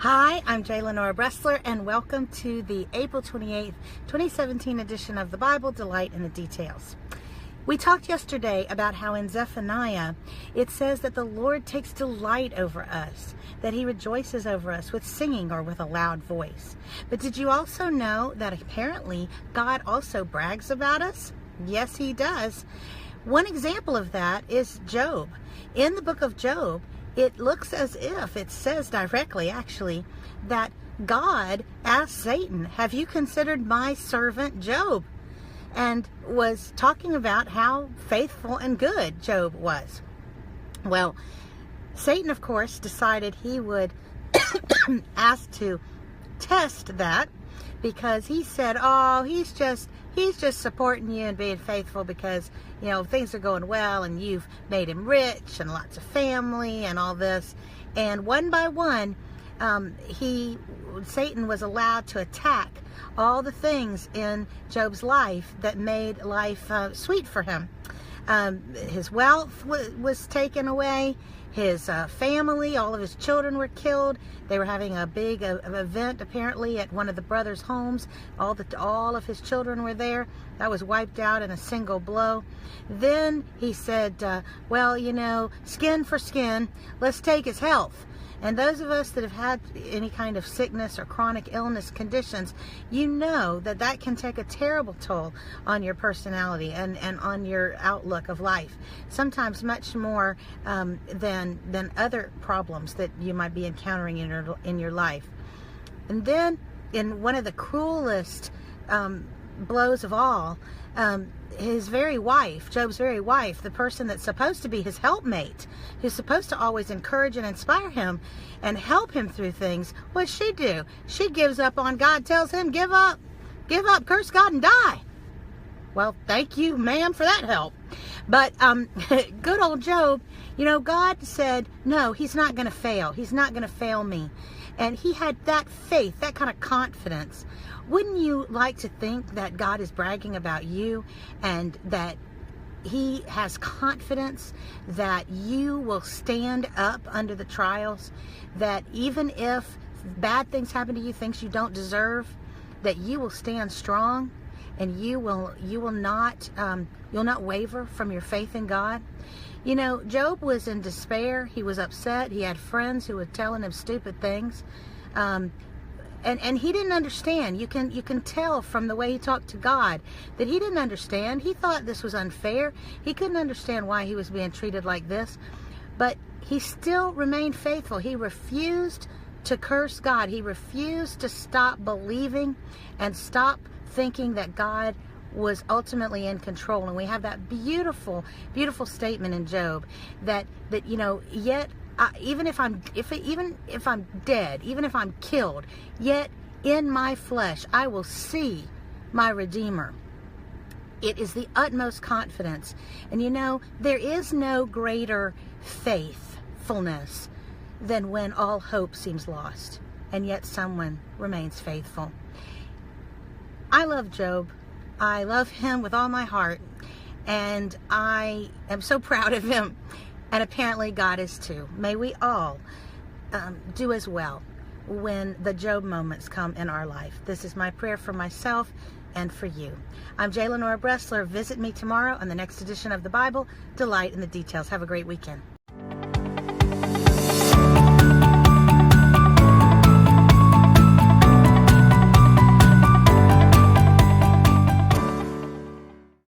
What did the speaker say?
Hi, I'm Lenora Bresler, and welcome to the April 28th, 2017 edition of the Bible, Delight in the Details. We talked yesterday about how in Zephaniah it says that the Lord takes delight over us, that He rejoices over us with singing or with a loud voice. But did you also know that apparently God also brags about us? Yes, He does. One example of that is Job. In the book of Job, it looks as if it says directly, actually, that God asked Satan, "Have you considered my servant Job?" And was talking about how faithful and good Job was. Well, Satan, of course, decided he would ask to test that, because he said, "Oh, he's just supporting you and being faithful because, things are going well and you've made him rich and lots of family and all this." And one by one, Satan was allowed to attack all the things in Job's life that made life sweet for him. His wealth was taken away. His family, all of his children were killed. They were having a big event apparently at one of the brothers' homes. All of his children were there. That was wiped out in a single blow. Then he said, skin for skin, let's take his health. And those of us that have had any kind of sickness or chronic illness conditions, you know that can take a terrible toll on your personality and on your outlook of life. Sometimes much more than other problems that you might be encountering in your life. And then in one of the cruelest blows of all, Job's very wife, the person that's supposed to be his helpmate, who's supposed to always encourage and inspire him and help him through things, what's she do? She gives up on God, tells him, give up, curse God and die. Well, thank you, ma'am, for that help. But good old Job, God said, no, he's not going to fail. He's not going to fail me. And he had that faith, that kind of confidence. Wouldn't you like to think that God is bragging about you and that He has confidence that you will stand up under the trials, that even if bad things happen to you, things you don't deserve, that you will stand strong and you will not waver from your faith in God? Job was in despair. He was upset. He had friends who were telling him stupid things. And he didn't understand. You can tell from the way he talked to God that he didn't understand. He thought this was unfair. He couldn't understand why he was being treated like this. But he still remained faithful. He refused to curse God. He refused to stop believing and stop thinking that God was ultimately in control. And we have that beautiful, beautiful statement in Job that yet even if I'm dead, even if I'm killed, yet in my flesh I will see my Redeemer. It is the utmost confidence. And there is no greater faithfulness than when all hope seems lost and yet someone remains faithful. I love Job. I love him with all my heart, and I am so proud of him. And apparently God is too. May we all do as well when the Job moments come in our life. This is my prayer for myself and for you. I'm Lenora Bresler. Visit me tomorrow on the next edition of the Bible, Delight in the Details. Have a great weekend.